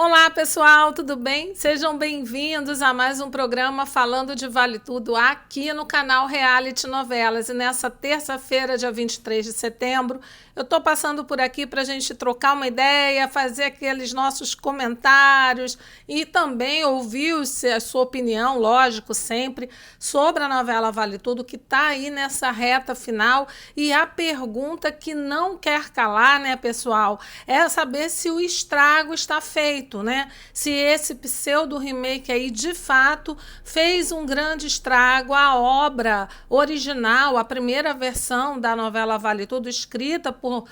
Olá, pessoal, tudo bem? Sejam bem-vindos a mais um programa falando de Vale Tudo aqui no canal Reality Novelas. E nessa terça-feira, dia 23 de setembro, eu estou passando por aqui para a gente trocar uma ideia, fazer aqueles nossos comentários e também ouvir a sua opinião, lógico, sempre, sobre a novela Vale Tudo, que está aí nessa reta final. E a pergunta que não quer calar, né, pessoal, é saber se o estrago está feito, né? Se esse pseudo remake aí de fato fez um grande estrago à obra original, a primeira versão da novela Vale Tudo, escrita por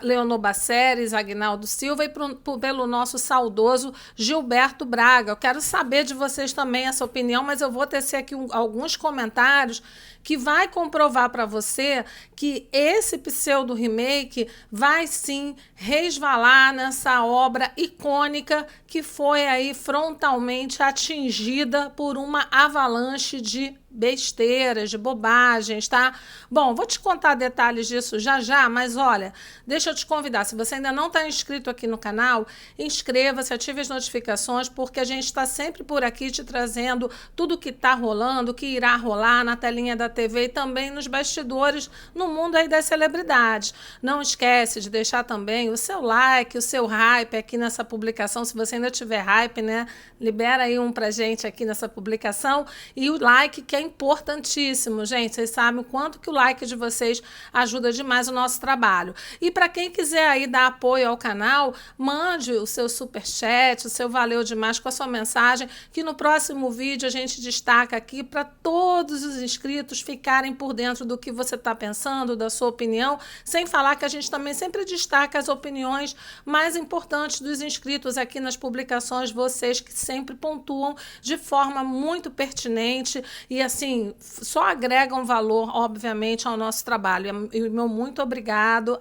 Leonor Baceres, Aguinaldo Silva e pelo nosso saudoso Gilberto Braga. Eu quero saber de vocês também essa opinião, mas eu vou tecer aqui alguns comentários que vai comprovar para você que esse pseudo remake vai sim resvalar nessa obra icônica que foi aí frontalmente atingida por uma avalanche de besteiras, de bobagens, tá? Bom, vou te contar detalhes disso já, mas olha, deixa eu te convidar, se você ainda não está inscrito aqui no canal, inscreva-se, ative as notificações, porque a gente está sempre por aqui te trazendo tudo que está rolando, que irá rolar na telinha da TV e também nos bastidores, no mundo aí das celebridades. Não esquece de deixar também o seu like, o seu hype aqui nessa publicação, se você ainda tiver hype, né? Libera aí um pra gente aqui nessa publicação, e o like, que é importantíssimo, gente. Vocês sabem o quanto que o like de vocês ajuda demais o nosso trabalho. E para quem quiser aí dar apoio ao canal, mande o seu superchat, o seu valeu demais com a sua mensagem, que no próximo vídeo a gente destaca aqui para todos os inscritos ficarem por dentro do que você está pensando, da sua opinião, sem falar que a gente também sempre destaca as opiniões mais importantes dos inscritos aqui nas publicações, vocês que sempre pontuam de forma muito pertinente e assim, só agregam valor, obviamente, ao nosso trabalho. E meu muito obrigada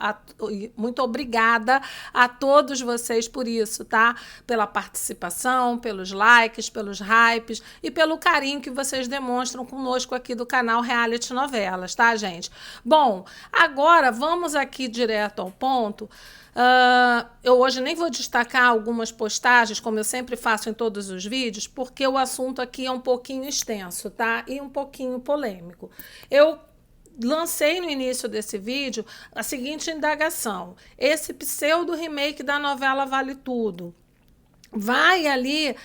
a todos vocês por isso, tá? Pela participação, pelos likes, pelos hypes e pelo carinho que vocês demonstram conosco aqui do canal Reality Novelas, tá, gente? Bom, agora vamos aqui direto ao ponto. Eu hoje nem vou destacar algumas postagens, como eu sempre faço em todos os vídeos, porque o assunto aqui é um pouquinho extenso, tá? E um pouquinho polêmico. Eu lancei no início desse vídeo a seguinte indagação: esse pseudo remake da novela Vale Tudo vai ali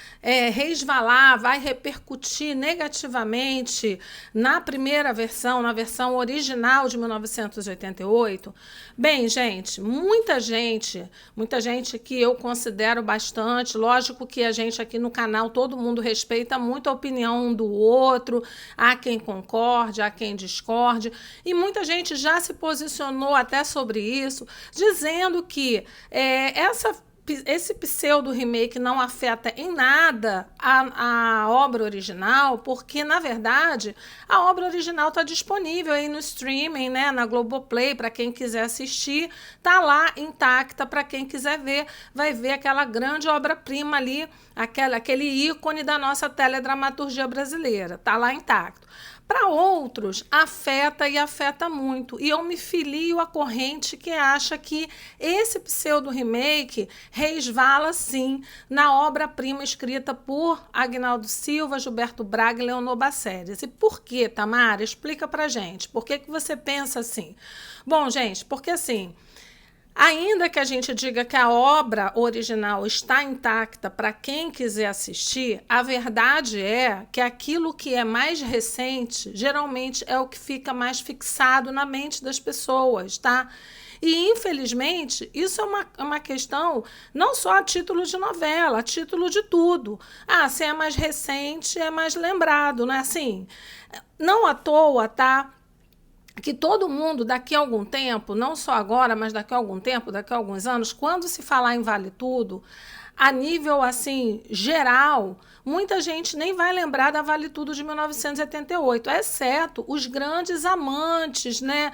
resvalar, vai repercutir negativamente na primeira versão, na versão original de 1988? Bem, gente, muita gente que eu considero bastante, lógico que a gente aqui no canal, todo mundo respeita muito a opinião um do outro, há quem concorde, há quem discorde, e muita gente já se posicionou até sobre isso, dizendo que esse pseudo remake não afeta em nada a obra original, porque, na verdade, a obra original está disponível aí no streaming, né, na Globoplay, para quem quiser assistir, está lá intacta, para quem quiser ver, vai ver aquela grande obra-prima ali, aquele ícone da nossa teledramaturgia brasileira, está lá intacto. Para outros, afeta e afeta muito. E eu me filio à corrente que acha que esse pseudo-remake resvala, sim, na obra-prima escrita por Aguinaldo Silva, Gilberto Braga e Leonor Baceres. E por quê, Tamara? Explica pra gente. Por que você pensa assim? Bom, gente, porque assim, ainda que a gente diga que a obra original está intacta para quem quiser assistir, a verdade é que aquilo que é mais recente geralmente é o que fica mais fixado na mente das pessoas, tá? E, infelizmente, isso é uma questão não só a título de novela, a título de tudo. Se é mais recente, é mais lembrado, não é assim? Não à toa, tá? Que todo mundo, daqui a algum tempo, não só agora, mas daqui a algum tempo, daqui a alguns anos, quando se falar em Vale Tudo, a nível assim geral, muita gente nem vai lembrar da Vale Tudo de 1988, exceto os grandes amantes, né,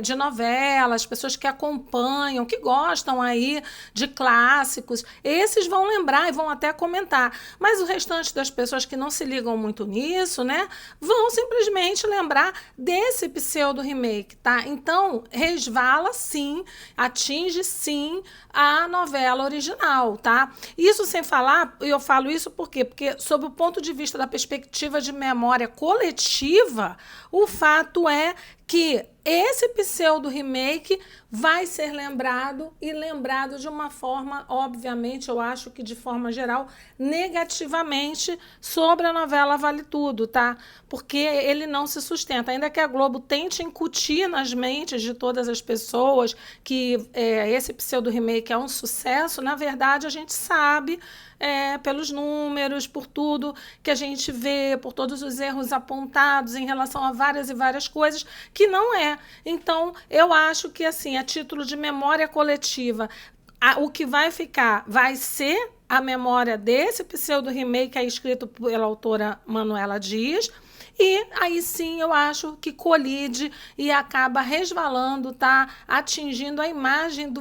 de novelas, pessoas que acompanham, que gostam aí de clássicos. Esses vão lembrar e vão até comentar. Mas o restante das pessoas que não se ligam muito nisso, né, vão simplesmente lembrar desse pseudo remake, tá? Então, resvala sim, atinge sim a novela original, tá? Isso sem falar, eu falo isso por quê? Porque, sob o ponto de vista da perspectiva de memória coletiva, o fato é que esse pseudo-remake vai ser lembrado e lembrado de uma forma, obviamente, eu acho que de forma geral, negativamente sobre a novela Vale Tudo, tá? Porque ele não se sustenta. Ainda que a Globo tente incutir nas mentes de todas as pessoas que esse pseudo-remake é um sucesso, na verdade, a gente sabe pelos números, por tudo que a gente vê, por todos os erros apontados em relação a várias e várias coisas, que não é. Então, eu acho que, assim, a título de memória coletiva, o que vai ficar vai ser a memória desse pseudo-remake aí escrito pela autora Manuela Dias. E aí sim eu acho que colide e acaba resvalando, tá? Atingindo a imagem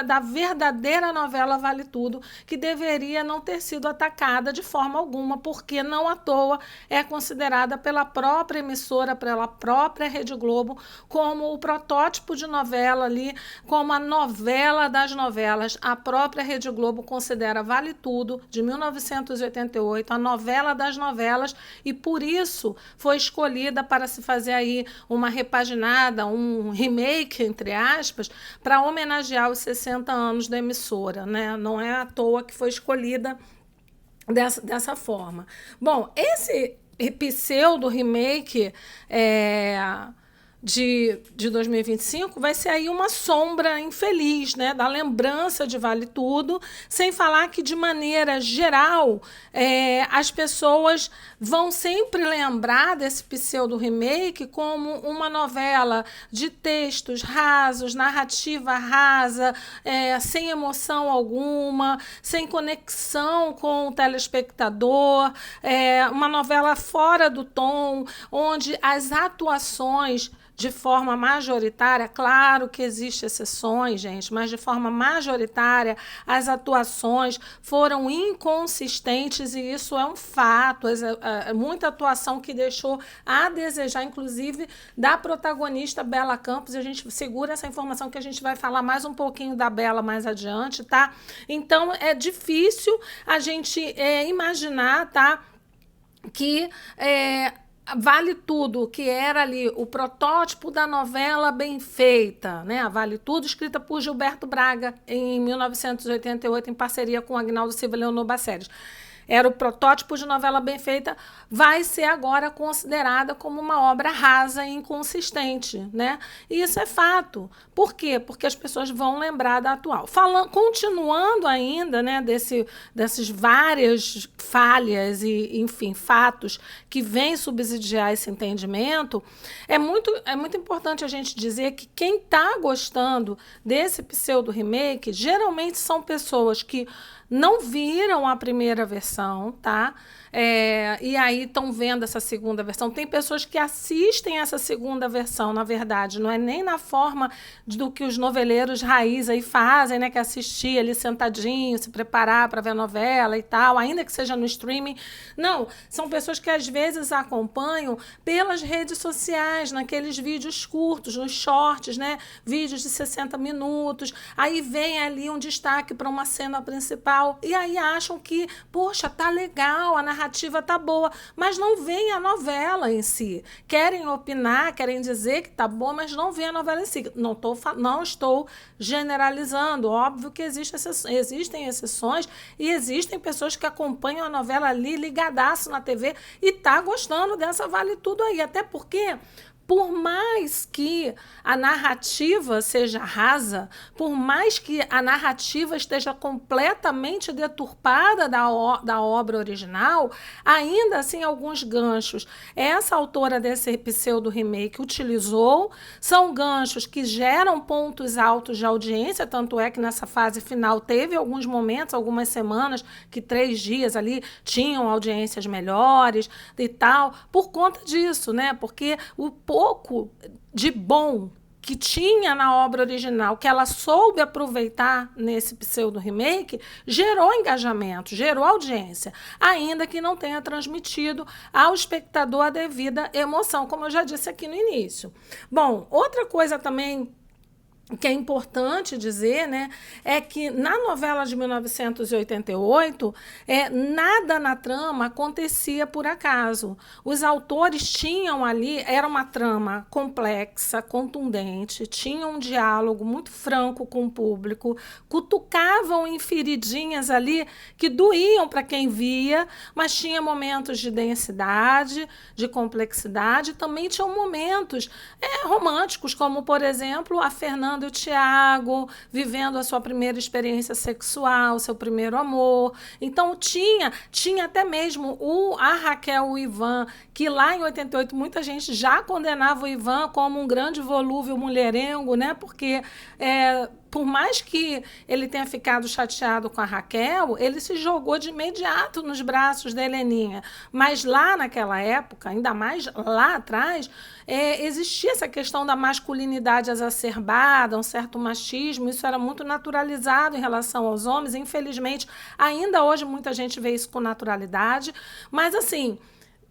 da verdadeira novela Vale Tudo, que deveria não ter sido atacada de forma alguma, porque não à toa é considerada pela própria emissora, pela própria Rede Globo, como o protótipo de novela ali, como a novela das novelas. A própria Rede Globo considera Vale Tudo, de 1988, a novela das novelas, e por isso foi escolhida para se fazer aí uma repaginada, um remake, entre aspas, para homenagear os 60 anos da emissora, né? Não é à toa que foi escolhida dessa forma. Bom, esse pseudo-remake de 2025 vai ser aí uma sombra infeliz, né, da lembrança de Vale Tudo, sem falar que, de maneira geral, as pessoas vão sempre lembrar desse pseudo-remake como uma novela de textos rasos, narrativa rasa, sem emoção alguma, sem conexão com o telespectador, uma novela fora do tom, onde as atuações de forma majoritária, claro que existem exceções, gente, mas de forma majoritária as atuações foram inconsistentes e isso é um fato. Muita atuação que deixou a desejar, inclusive da protagonista Bela Campos, e a gente segura essa informação que a gente vai falar mais um pouquinho da Bela mais adiante, tá? Então é difícil a gente imaginar, tá, que Vale Tudo, que era ali o protótipo da novela bem feita, né? A Vale Tudo, escrita por Gilberto Braga em 1988, em parceria com Agnaldo Silva e Leonor Basseres. Era o protótipo de novela bem feita, vai ser agora considerada como uma obra rasa e inconsistente, né? E isso é fato. Por quê? Porque as pessoas vão lembrar da atual. Continuando ainda, né, dessas várias falhas e, enfim, fatos que vêm subsidiar esse entendimento, é muito importante a gente dizer que quem está gostando desse pseudo-remake geralmente são pessoas que não viram a primeira versão, tá? E aí estão vendo essa segunda versão. Tem pessoas que assistem essa segunda versão, na verdade, não é nem na forma do que os noveleiros raiz aí fazem, né? Que é assistir ali sentadinho, se preparar para ver a novela e tal, ainda que seja no streaming. Não, são pessoas que às vezes acompanham pelas redes sociais, naqueles vídeos curtos, nos shorts, né? Vídeos de 60 minutos. Aí vem ali um destaque para uma cena principal e aí acham que, poxa, tá legal, a narrativa tá boa, mas não veem a novela em si. Querem opinar, querem dizer que tá boa, mas não veem a novela em si. Não estou generalizando. Óbvio que existem exceções e existem pessoas que acompanham a novela ali ligadaço na TV e tá gostando dessa Vale Tudo aí. Até porque, por mais que a narrativa seja rasa, por mais que a narrativa esteja completamente deturpada da obra original, ainda assim alguns ganchos essa autora desse pseudo-remake utilizou, são ganchos que geram pontos altos de audiência, tanto é que nessa fase final teve alguns momentos, algumas semanas, que 3 dias ali tinham audiências melhores e tal, por conta disso, né? Porque o pouco de bom que tinha na obra original, que ela soube aproveitar nesse pseudo-remake, gerou engajamento, gerou audiência, ainda que não tenha transmitido ao espectador a devida emoção, como eu já disse aqui no início. Bom, outra coisa também o que é importante dizer, né, é que na novela de 1988, nada na trama acontecia por acaso. Os autores tinham ali, era uma trama complexa, contundente, tinham um diálogo muito franco com o público, cutucavam em feridinhas ali que doíam para quem via, mas tinha momentos de densidade, de complexidade, também tinham momentos românticos, como, por exemplo, a Fernanda e o Tiago vivendo a sua primeira experiência sexual, seu primeiro amor. Então, tinha até mesmo a Raquel e o Ivan, que lá em 88 muita gente já condenava o Ivan como um grande volúvel mulherengo, né? Porque por mais que ele tenha ficado chateado com a Raquel, ele se jogou de imediato nos braços da Heleninha. Mas lá naquela época, ainda mais lá atrás, existia essa questão da masculinidade exacerbada, um certo machismo, isso era muito naturalizado em relação aos homens. Infelizmente, ainda hoje muita gente vê isso com naturalidade, mas assim,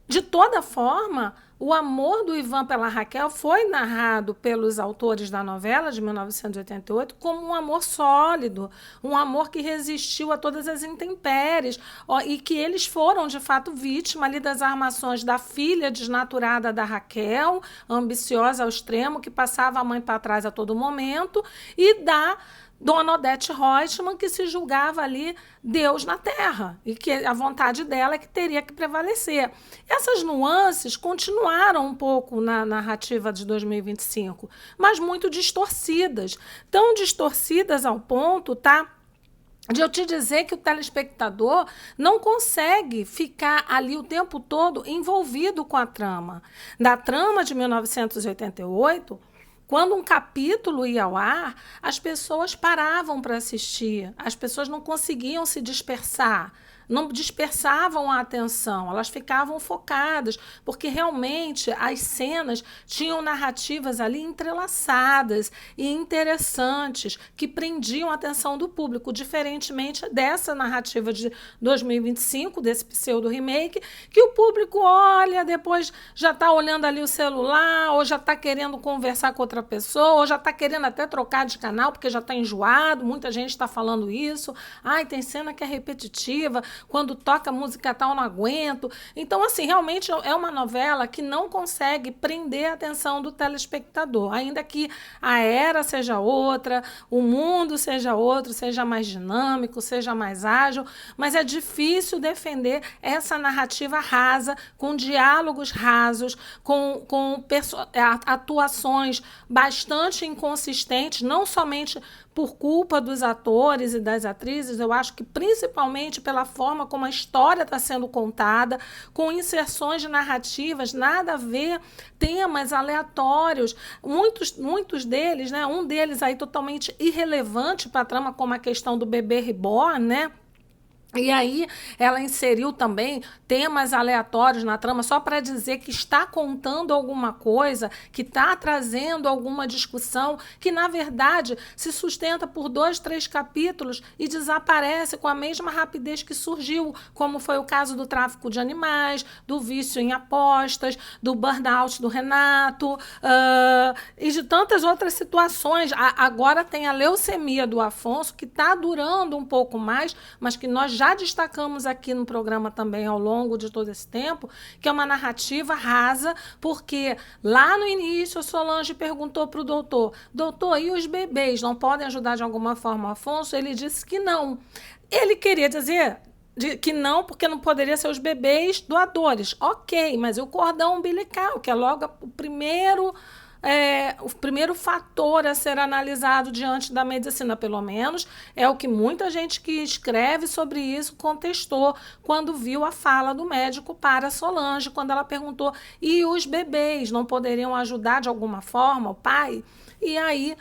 de toda forma, o amor do Ivan pela Raquel foi narrado pelos autores da novela de 1988 como um amor sólido, um amor que resistiu a todas as intempéries, e que eles foram, de fato, vítima ali das armações da filha desnaturada da Raquel, ambiciosa ao extremo, que passava a mãe para trás a todo momento, e da Dona Odete Roitman, que se julgava ali Deus na Terra, e que a vontade dela é que teria que prevalecer. Essas nuances continuaram um pouco na narrativa de 2025, mas muito distorcidas. Tão distorcidas ao ponto, de eu te dizer que o telespectador não consegue ficar ali o tempo todo envolvido com a trama. Na trama de 1988, quando um capítulo ia ao ar, as pessoas paravam para assistir, as pessoas não conseguiam se dispersar, não dispersavam a atenção, elas ficavam focadas, porque realmente as cenas tinham narrativas ali entrelaçadas e interessantes, que prendiam a atenção do público, diferentemente dessa narrativa de 2025, desse pseudo-remake, que o público olha, depois já está olhando ali o celular, ou já está querendo conversar com outra pessoa, ou já está querendo até trocar de canal, porque já está enjoado, muita gente está falando isso. Ai, tem cena que é repetitiva, quando toca música tal, não aguento. Então, assim, realmente é uma novela que não consegue prender a atenção do telespectador, ainda que a era seja outra, o mundo seja outro, seja mais dinâmico, seja mais ágil, mas é difícil defender essa narrativa rasa, com diálogos rasos, com atuações bastante inconsistentes, não somente por culpa dos atores e das atrizes, eu acho que principalmente pela forma como a história está sendo contada, com inserções de narrativas, nada a ver, temas aleatórios, muitos deles, né? Um deles aí totalmente irrelevante para a trama, como a questão do bebê reborn, né? E aí ela inseriu também temas aleatórios na trama só para dizer que está contando alguma coisa, que está trazendo alguma discussão, que na verdade se sustenta por 2, 3 capítulos e desaparece com a mesma rapidez que surgiu, como foi o caso do tráfico de animais, do vício em apostas, do burnout do Renato, e de tantas outras situações. Agora tem a leucemia do Afonso, que está durando um pouco mais, mas que nós já destacamos aqui no programa também ao longo de todo esse tempo, que é uma narrativa rasa, porque lá no início a Solange perguntou para o doutor, e os bebês não podem ajudar de alguma forma o Afonso? Ele disse que não. Ele queria dizer que não, porque não poderia ser os bebês doadores. Ok, mas e o cordão umbilical, que é logo o primeiro fator a ser analisado diante da medicina, pelo menos é o que muita gente que escreve sobre isso contestou quando viu a fala do médico para Solange, quando ela perguntou, e os bebês não poderiam ajudar de alguma forma o pai? E aí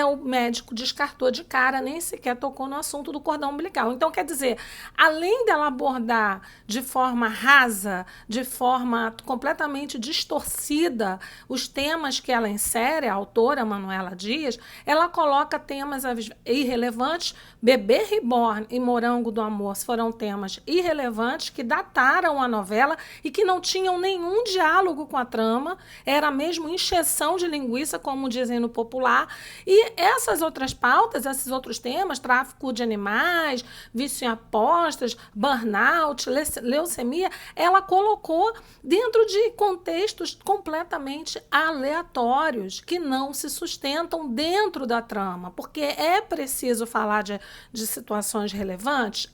o médico descartou de cara, nem sequer tocou no assunto do cordão umbilical. Então, quer dizer, além dela abordar de forma rasa, de forma completamente distorcida, os temas que ela insere, a autora Manuela Dias, ela coloca temas irrelevantes. Bebê Reborn e Morango do Amor foram temas irrelevantes que dataram a novela e que não tinham nenhum diálogo com a trama, era mesmo encheção de linguiça, como dizem no popular, e E essas outras pautas, esses outros temas, tráfico de animais, vício em apostas, burnout, leucemia, ela colocou dentro de contextos completamente aleatórios, que não se sustentam dentro da trama, porque é preciso falar de situações relevantes?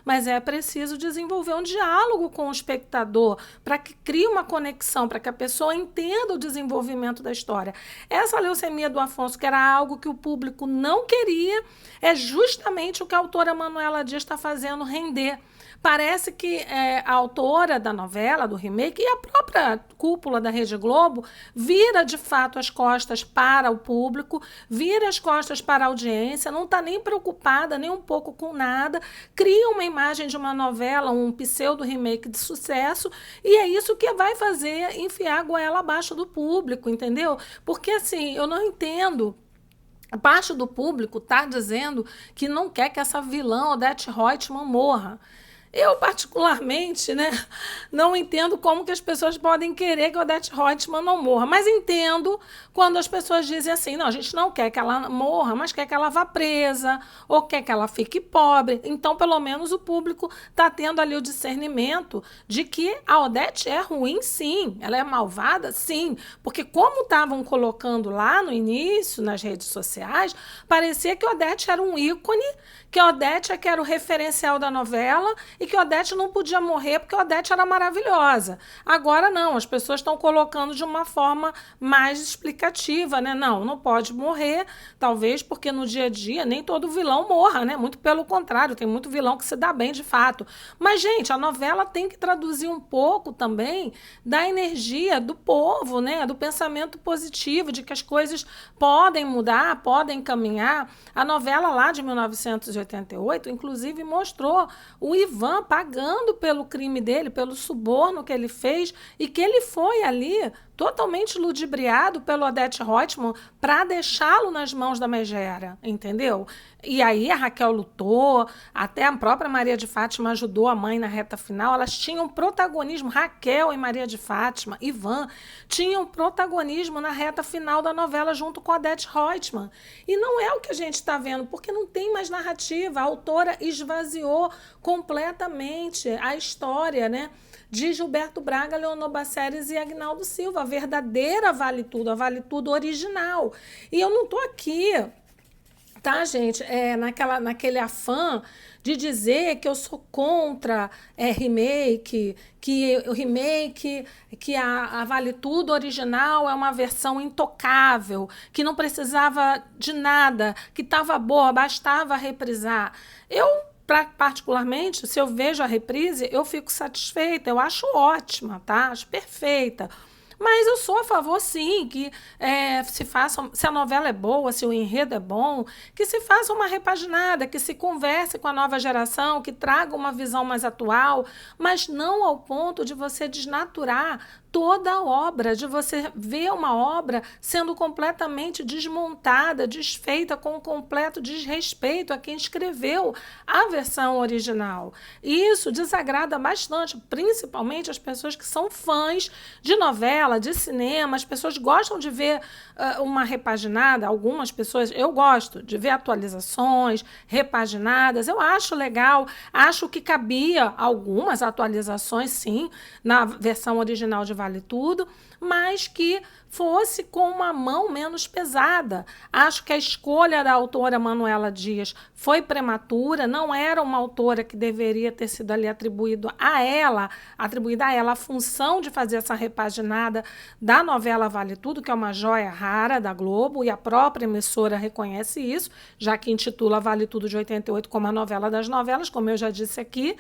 Mas é preciso desenvolver um diálogo com o espectador para que crie uma conexão, para que a pessoa entenda o desenvolvimento da história. Essa leucemia do Afonso, que era algo que o público não queria, é justamente o que a autora Manuela Dias está fazendo render. Parece que a autora da novela, do remake, e a própria cúpula da Rede Globo vira, de fato, as costas para o público, vira as costas para a audiência, não está nem preocupada nem um pouco com nada, cria uma imagem de uma novela, um pseudo-remake de sucesso, e é isso que vai fazer enfiar a goela abaixo do público, entendeu? Porque, assim, eu não entendo. Parte do público está dizendo que não quer que essa vilã, Odete Roitman, morra. Eu, particularmente, não entendo como que as pessoas podem querer que Odete Roitman não morra. Mas entendo quando as pessoas dizem assim, não, a gente não quer que ela morra, mas quer que ela vá presa, ou quer que ela fique pobre. Então, pelo menos, o público está tendo ali o discernimento de que a Odete é ruim, sim. Ela é malvada, sim. Porque como estavam colocando lá no início, nas redes sociais, parecia que a Odete era um ícone, que a Odete é que era o referencial da novela e que a Odete não podia morrer porque a Odete era maravilhosa. Agora não, as pessoas estão colocando de uma forma mais explicativa, Não pode morrer, talvez porque no dia a dia nem todo vilão morra, Muito pelo contrário, tem muito vilão que se dá bem de fato. Mas, gente, a novela tem que traduzir um pouco também da energia do povo, do pensamento positivo, de que as coisas podem mudar, podem caminhar. A novela lá de 1988, inclusive, mostrou o Ivan pagando pelo crime dele, pelo suborno que ele fez, e que ele foi ali totalmente ludibriado pelo Odete Roitman para deixá-lo nas mãos da megera, entendeu? E aí a Raquel lutou, até a própria Maria de Fátima ajudou a mãe na reta final, elas tinham protagonismo, Raquel e Maria de Fátima, Ivan, tinham protagonismo na reta final da novela junto com a Odete Roitman. E não é o que a gente está vendo, porque não tem mais narrativa, a autora esvaziou completamente a história, de Gilberto Braga, Leonor Basseres e Agnaldo Silva, a verdadeira Vale Tudo, a Vale Tudo original. E eu não estou aqui, tá, gente, naquele afã de dizer que eu sou contra remake, que o remake, que a Vale Tudo original é uma versão intocável, que não precisava de nada, que estava boa, bastava reprisar. Particularmente, se eu vejo a reprise, eu fico satisfeita, eu acho ótima, tá? Acho perfeita. Mas eu sou a favor, sim, que se a novela é boa, se o enredo é bom, que se faça uma repaginada, que se converse com a nova geração, que traga uma visão mais atual, mas não ao ponto de você desnaturar toda a obra, de você ver uma obra sendo completamente desmontada, desfeita, com um completo desrespeito a quem escreveu a versão original. E isso desagrada bastante, principalmente as pessoas que são fãs de novela, de cinema. As pessoas gostam de ver uma repaginada, algumas pessoas, eu gosto de ver atualizações repaginadas, eu acho legal, acho que cabia algumas atualizações, sim, na versão original de Vale Tudo, mas que fosse com uma mão menos pesada. Acho que a escolha da autora Manuela Dias foi prematura, não era uma autora que deveria ter sido ali atribuída a ela a função de fazer essa repaginada da novela Vale Tudo, que é uma joia rara da Globo, e a própria emissora reconhece isso, já que intitula Vale Tudo de 88 como a novela das novelas, como eu já disse aqui,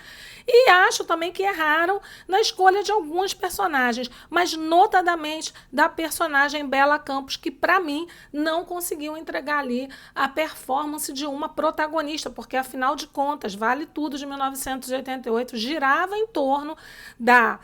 e acho também que erraram na escolha de alguns personagens, mas notadamente da personagem Bela Campos, que para mim não conseguiu entregar ali a performance de uma protagonista, porque afinal de contas, Vale Tudo de 1988 girava em torno da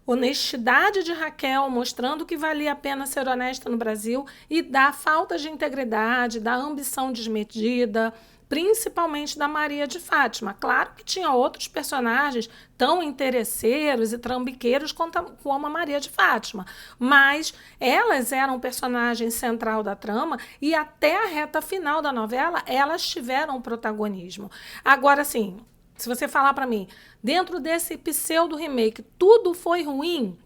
honestidade de Raquel, mostrando que valia a pena ser honesta no Brasil, e da falta de integridade, da ambição desmedida, principalmente da Maria de Fátima. Claro que tinha outros personagens tão interesseiros e trambiqueiros como a Maria de Fátima, mas elas eram personagem central da trama e até a reta final da novela elas tiveram protagonismo. Agora, assim, se você falar para mim, dentro desse pseudo remake, tudo foi ruim,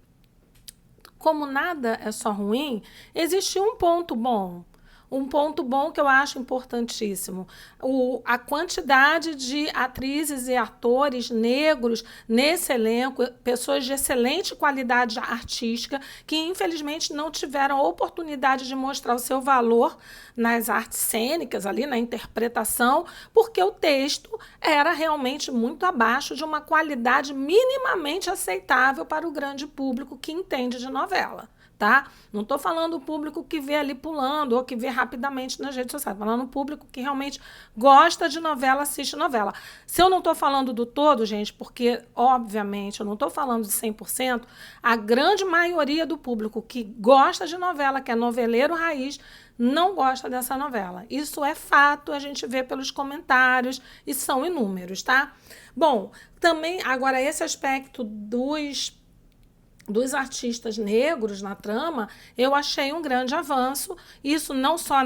como nada é só ruim, existe um ponto bom. Um ponto bom que eu acho importantíssimo, a quantidade de atrizes e atores negros nesse elenco, pessoas de excelente qualidade artística, que infelizmente não tiveram a oportunidade de mostrar o seu valor nas artes cênicas, ali na interpretação, porque o texto era realmente muito abaixo de uma qualidade minimamente aceitável para o grande público que entende de novela. Tá? Não estou falando o público que vê ali pulando ou que vê rapidamente nas redes sociais, falando o público que realmente gosta de novela, assiste novela. Se eu não estou falando do todo, gente, porque, obviamente, eu não estou falando de 100%, a grande maioria do público que gosta de novela, que é noveleiro raiz, não gosta dessa novela. Isso é fato, a gente vê pelos comentários e são inúmeros, tá? Bom, também, agora, esse aspecto dos artistas negros na trama, eu achei um grande avanço. Isso não só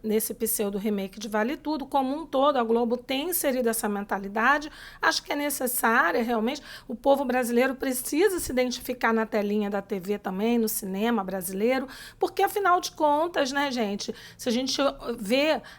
nesse pseudo-remake de Vale Tudo, como um todo, a Globo tem inserido essa mentalidade. Acho que é necessária, realmente. O povo brasileiro precisa se identificar na telinha da TV também, no cinema brasileiro, porque, afinal de contas, né, gente, se a gente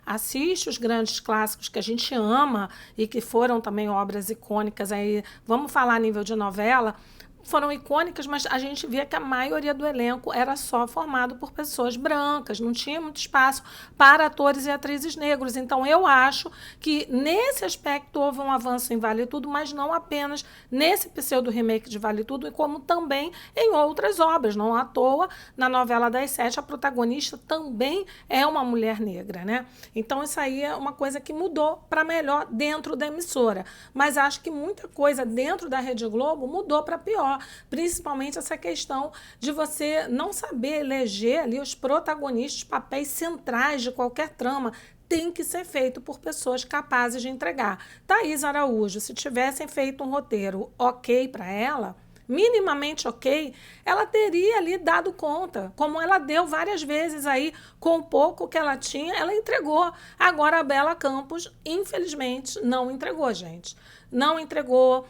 assiste os grandes clássicos que a gente ama e que foram também obras icônicas, aí, vamos falar a nível de novela, foram icônicas, mas a gente via que a maioria do elenco era só formado por pessoas brancas, não tinha muito espaço para atores e atrizes negros. Então, eu acho que nesse aspecto houve um avanço em Vale Tudo, mas não apenas nesse pseudo-remake de Vale Tudo, como também em outras obras. Não à toa, na novela das 7, a protagonista também é uma mulher negra, né? Então, isso aí é uma coisa que mudou para melhor dentro da emissora. Mas acho que muita coisa dentro da Rede Globo mudou para pior. Principalmente essa questão de você não saber eleger ali os protagonistas, papéis centrais de qualquer trama, tem que ser feito por pessoas capazes de entregar. Thaís Araújo, se tivessem feito um roteiro ok para ela, minimamente ok, ela teria ali dado conta, como ela deu várias vezes aí, com o pouco que ela tinha, ela entregou. Agora a Bela Campos, infelizmente, não entregou, gente. Não entregou.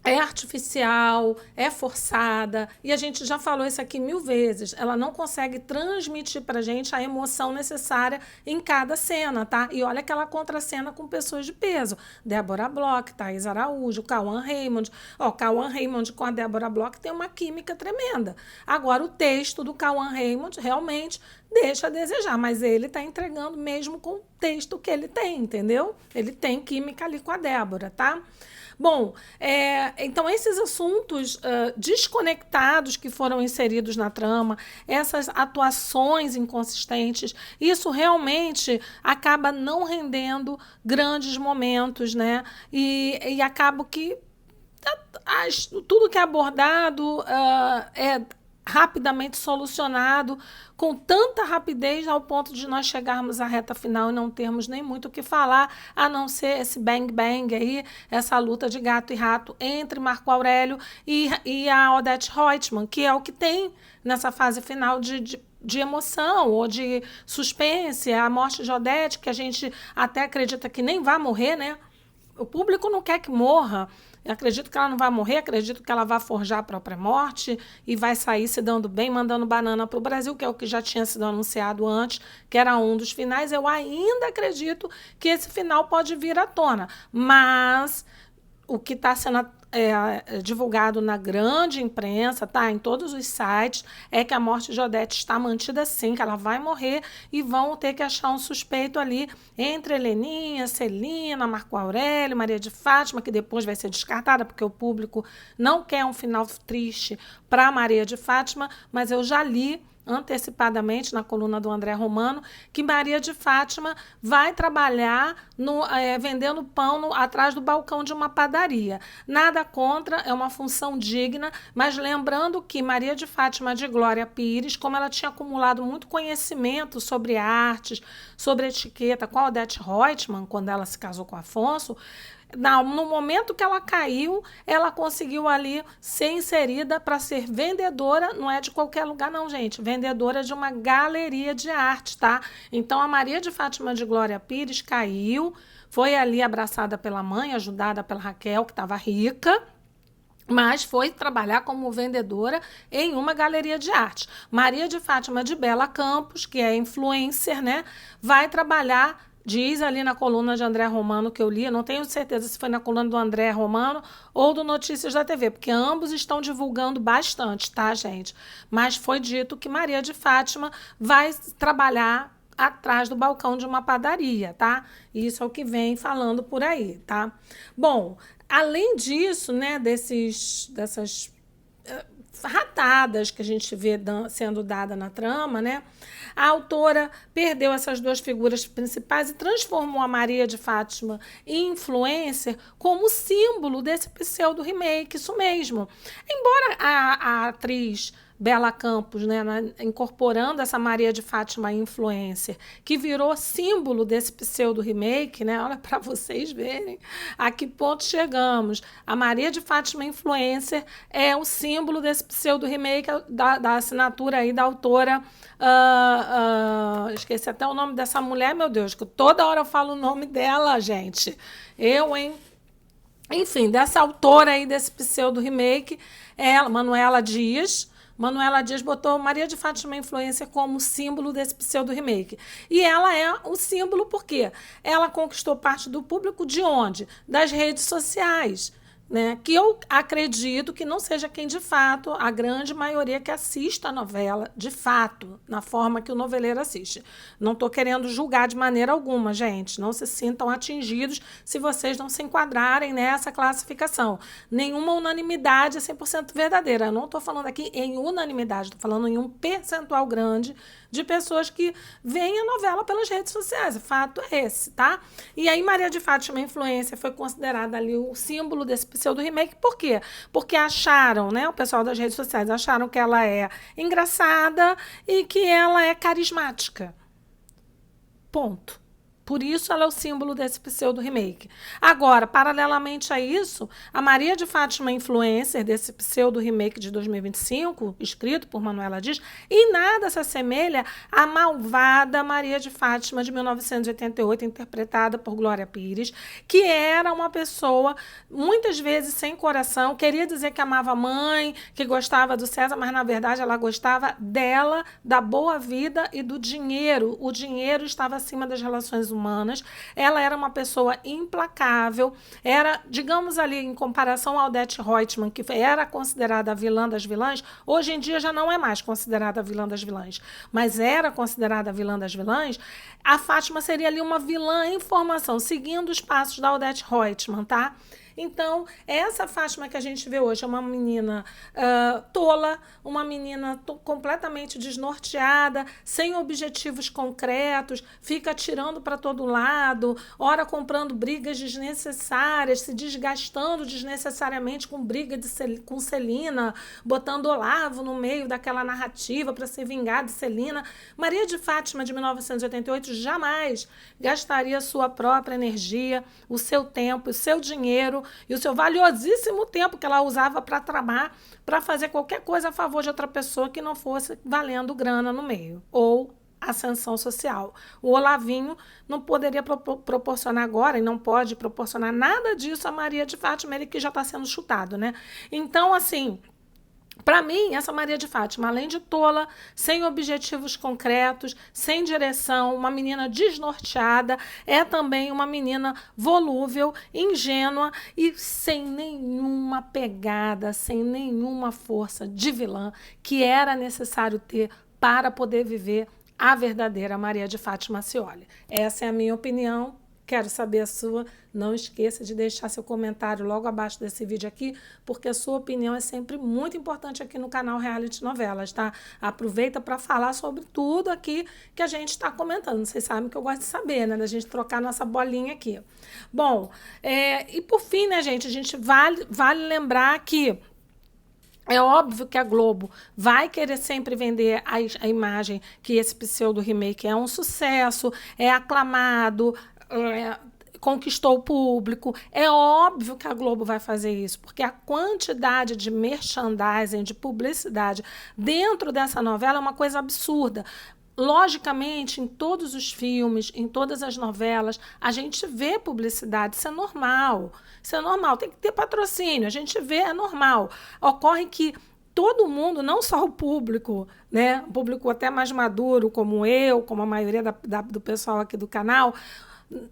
É artificial, é forçada, e a gente já falou isso aqui 1000 vezes. Ela não consegue transmitir para a gente a emoção necessária em cada cena, tá? E olha que ela contracena com pessoas de peso. Débora Bloch, Thaís Araújo, Cauã Raymond. Ó, Cauã Raymond com a Débora Bloch tem uma química tremenda. Agora, o texto do Cauã Raymond realmente deixa a desejar, mas ele está entregando mesmo com o texto que ele tem, entendeu? Ele tem química ali com a Débora, tá? Bom, então esses assuntos desconectados que foram inseridos na trama, essas atuações inconsistentes, isso realmente acaba não rendendo grandes momentos, né? E acaba que tudo que é abordado é rapidamente solucionado, com tanta rapidez ao ponto de nós chegarmos à reta final e não termos nem muito o que falar, a não ser esse bang-bang aí, essa luta de gato e rato entre Marco Aurélio e a Odete Roitman, que é o que tem nessa fase final de emoção ou de suspense, a morte de Odete, que a gente até acredita que nem vai morrer, né? O público não quer que morra. Eu acredito que ela não vai morrer, acredito que ela vai forjar a própria morte e vai sair se dando bem, mandando banana para o Brasil, que é o que já tinha sido anunciado antes, que era um dos finais. Eu ainda acredito que esse final pode vir à tona, mas o que está sendo divulgado na grande imprensa, tá, em todos os sites, é que a morte de Odete está mantida sim, que ela vai morrer e vão ter que achar um suspeito ali entre Heleninha, Celina, Marco Aurélio, Maria de Fátima, que depois vai ser descartada, porque o público não quer um final triste para Maria de Fátima, mas eu já li antecipadamente na coluna do André Romano, que Maria de Fátima vai trabalhar vendendo pão atrás do balcão de uma padaria. Nada contra, é uma função digna, mas lembrando que Maria de Fátima de Glória Pires, como ela tinha acumulado muito conhecimento sobre artes, sobre etiqueta com a Odete Reutemann, quando ela se casou com Afonso, no momento que ela caiu, ela conseguiu ali ser inserida para ser vendedora, não é de qualquer lugar não, gente, vendedora de uma galeria de arte, tá? Então, a Maria de Fátima de Glória Pires caiu, foi ali abraçada pela mãe, ajudada pela Raquel, que estava rica, mas foi trabalhar como vendedora em uma galeria de arte. Maria de Fátima de Bela Campos, que é influencer, né, vai trabalhar. Diz ali na coluna de André Romano que eu li, eu não tenho certeza se foi na coluna do André Romano ou do Notícias da TV, porque ambos estão divulgando bastante, tá, gente? Mas foi dito que Maria de Fátima vai trabalhar atrás do balcão de uma padaria, tá? Isso é o que vem falando por aí, tá? Bom, além disso, né, dessas ratadas que a gente vê sendo dada na trama, né? A autora perdeu essas duas figuras principais e transformou a Maria de Fátima em influencer como símbolo desse pseudo-remake, isso mesmo. Embora a atriz Bela Campos, né, incorporando essa Maria de Fátima influencer, que virou símbolo desse pseudo-remake, né? Olha para vocês verem a que ponto chegamos. A Maria de Fátima influencer é o símbolo desse pseudo-remake da assinatura aí da autora. Esqueci até o nome dessa mulher, meu Deus, que toda hora eu falo o nome dela, gente. Enfim, dessa autora aí desse pseudo-remake, ela, Manuela Dias. Manuela Dias botou Maria de Fátima influencer como símbolo desse pseudo-remake. E ela é o símbolo porque ela conquistou parte do público de onde? Das redes sociais. Né, que eu acredito que não seja quem de fato, a grande maioria que assista a novela, de fato, na forma que o noveleiro assiste. Não estou querendo julgar de maneira alguma, gente. Não se sintam atingidos se vocês não se enquadrarem nessa classificação. Nenhuma unanimidade é 100% verdadeira. Eu não estou falando aqui em unanimidade, estou falando em um percentual grande de pessoas que veem a novela pelas redes sociais. O fato é esse, tá? E aí Maria de Fátima influencer foi considerada ali o símbolo desse pseudo-remake. Por quê? Porque acharam, né, o pessoal das redes sociais acharam que ela é engraçada e que ela é carismática. Ponto. Por isso ela é o símbolo desse pseudo-remake. Agora, paralelamente a isso, a Maria de Fátima influencer desse pseudo-remake de 2025, escrito por Manuela Dias, em nada se assemelha à malvada Maria de Fátima de 1988, interpretada por Glória Pires, que era uma pessoa, muitas vezes sem coração, queria dizer que amava a mãe, que gostava do César, mas na verdade ela gostava dela, da boa vida e do dinheiro. O dinheiro estava acima das relações humanas. Ela era uma pessoa implacável, era, digamos ali, em comparação a Odete Reutemann, que era considerada a vilã das vilãs, hoje em dia já não é mais considerada a vilã das vilãs, mas era considerada a vilã das vilãs. A Fátima seria ali uma vilã em formação, seguindo os passos da Odete Reutemann, tá? Então, essa Fátima que a gente vê hoje é uma menina tola, uma menina completamente desnorteada, sem objetivos concretos, fica atirando para todo lado, ora comprando brigas desnecessárias, se desgastando desnecessariamente com briga com Celina, botando Olavo no meio daquela narrativa para se vingar de Celina. Maria de Fátima, de 1988, jamais gastaria sua própria energia, o seu tempo, o seu dinheiro e o seu valiosíssimo tempo que ela usava para tramar, para fazer qualquer coisa a favor de outra pessoa que não fosse valendo grana no meio, ou ascensão social. O Olavinho não poderia proporcionar agora, e não pode proporcionar nada disso a Maria de Fátima, ele que já está sendo chutado, né? Então, assim, para mim, essa Maria de Fátima, além de tola, sem objetivos concretos, sem direção, uma menina desnorteada, é também uma menina volúvel, ingênua e sem nenhuma pegada, sem nenhuma força de vilã que era necessário ter para poder viver a verdadeira Maria de Fátima Scioli. Essa é a minha opinião. Quero saber a sua. Não esqueça de deixar seu comentário logo abaixo desse vídeo aqui, porque a sua opinião é sempre muito importante aqui no canal Reality Novelas, tá? Aproveita para falar sobre tudo aqui que a gente está comentando. Vocês sabem que eu gosto de saber, né? Da gente trocar nossa bolinha aqui. Bom, e por fim, né, gente? A gente vale lembrar que é óbvio que a Globo vai querer sempre vender a imagem que esse pseudo remake é um sucesso, é aclamado, conquistou o público. É óbvio que a Globo vai fazer isso, porque a quantidade de merchandising, de publicidade dentro dessa novela é uma coisa absurda. Logicamente, em todos os filmes, em todas as novelas, a gente vê publicidade, isso é normal. Isso é normal, tem que ter patrocínio, a gente vê, é normal. Ocorre que todo mundo, não só o público, né? O público até mais maduro, como eu, como a maioria do pessoal aqui do canal,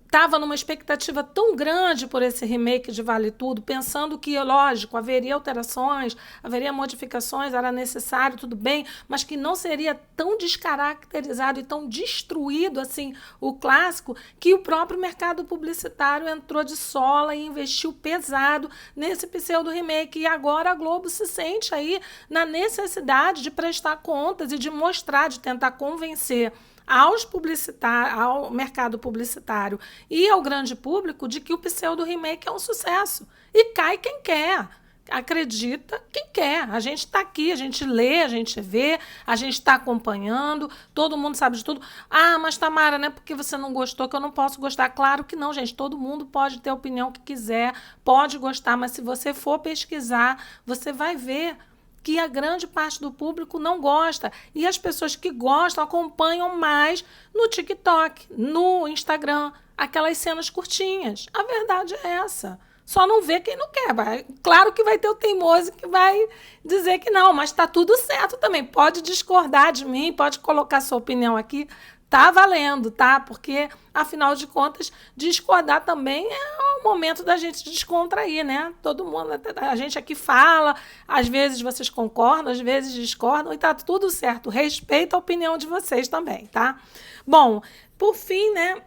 estava numa expectativa tão grande por esse remake de Vale Tudo, pensando que, lógico, haveria alterações, haveria modificações, era necessário, tudo bem, mas que não seria tão descaracterizado e tão destruído assim o clássico, que o próprio mercado publicitário entrou de sola e investiu pesado nesse pseudo remake. E agora a Globo se sente aí na necessidade de prestar contas e de mostrar, de tentar convencer ao mercado publicitário e ao grande público de que o pseudo remake é um sucesso. E cai quem quer. Acredita quem quer. A gente está aqui, a gente lê, a gente vê, a gente está acompanhando, todo mundo sabe de tudo. Ah, mas Tamara, não é porque você não gostou que eu não posso gostar. Claro que não, gente. Todo mundo pode ter a opinião que quiser, pode gostar, mas se você for pesquisar, você vai ver que a grande parte do público não gosta. E as pessoas que gostam acompanham mais no TikTok, no Instagram, aquelas cenas curtinhas. A verdade é essa. Só não vê quem não quer. Claro que vai ter o teimoso que vai dizer que não, mas está tudo certo também. Pode discordar de mim, pode colocar sua opinião aqui. Tá valendo, tá? Porque, afinal de contas, discordar também é o momento da gente descontrair, né? Todo mundo, a gente aqui fala, às vezes vocês concordam, às vezes discordam, e tá tudo certo. Respeito a opinião de vocês também, tá? Bom, por fim, né?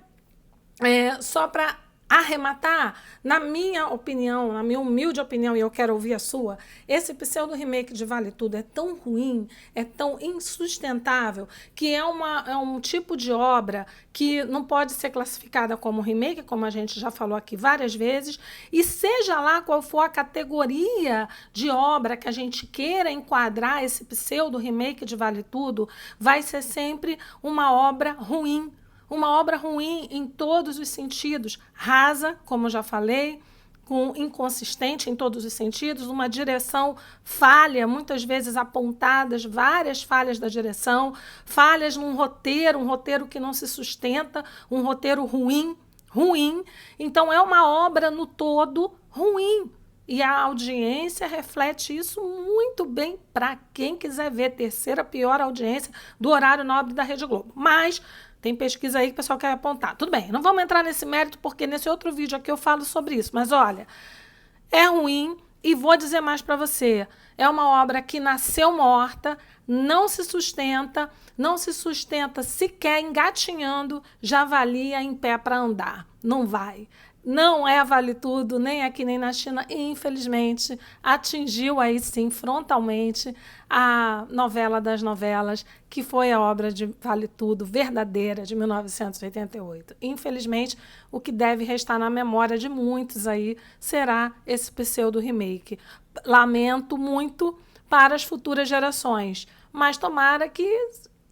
Só para arrematar, na minha opinião, na minha humilde opinião, e eu quero ouvir a sua, esse pseudo remake de Vale Tudo é tão ruim, é tão insustentável, que é um tipo de obra que não pode ser classificada como remake, como a gente já falou aqui várias vezes, e seja lá qual for a categoria de obra que a gente queira enquadrar esse pseudo remake de Vale Tudo, vai ser sempre uma obra ruim. Uma obra ruim em todos os sentidos, rasa, como já falei, inconsistente em todos os sentidos, uma direção falha, muitas vezes apontadas, várias falhas da direção, falhas num roteiro, um roteiro que não se sustenta, um roteiro ruim. Então é uma obra no todo ruim. E a audiência reflete isso muito bem para quem quiser ver. Terceira pior audiência do horário nobre da Rede Globo. Mas tem pesquisa aí que o pessoal quer apontar. Tudo bem, não vamos entrar nesse mérito, porque nesse outro vídeo aqui eu falo sobre isso. Mas olha, é ruim e vou dizer mais para você. É uma obra que nasceu morta, não se sustenta sequer engatinhando, já valia em pé para andar. Não vai. Não é Vale Tudo, nem aqui nem na China, e infelizmente atingiu aí sim frontalmente a novela das novelas, que foi a obra de Vale Tudo verdadeira de 1988. Infelizmente, o que deve restar na memória de muitos aí será esse pseudo remake. Lamento muito para as futuras gerações, mas tomara que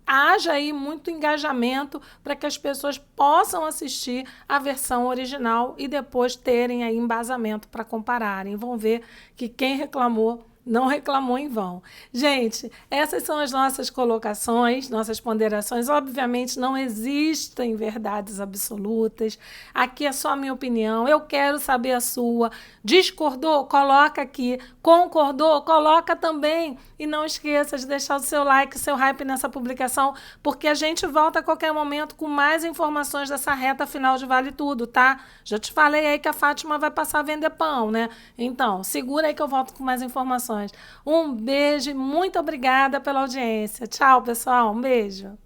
haja aí muito engajamento para que as pessoas possam assistir a versão original e depois terem aí embasamento para compararem. Vão ver que quem reclamou não reclamou em vão. Gente, essas são as nossas colocações, nossas ponderações. Obviamente não existem verdades absolutas. Aqui é só a minha opinião. Eu quero saber a sua. Discordou? Coloca aqui. Concordou? Coloca também. E não esqueça de deixar o seu like, o seu hype nessa publicação, porque a gente volta a qualquer momento com mais informações dessa reta final de Vale Tudo, tá? Já te falei aí que a Fátima vai passar a vender pão, né? Então, segura aí que eu volto com mais informações. Um beijo e muito obrigada pela audiência. Tchau, pessoal. Um beijo.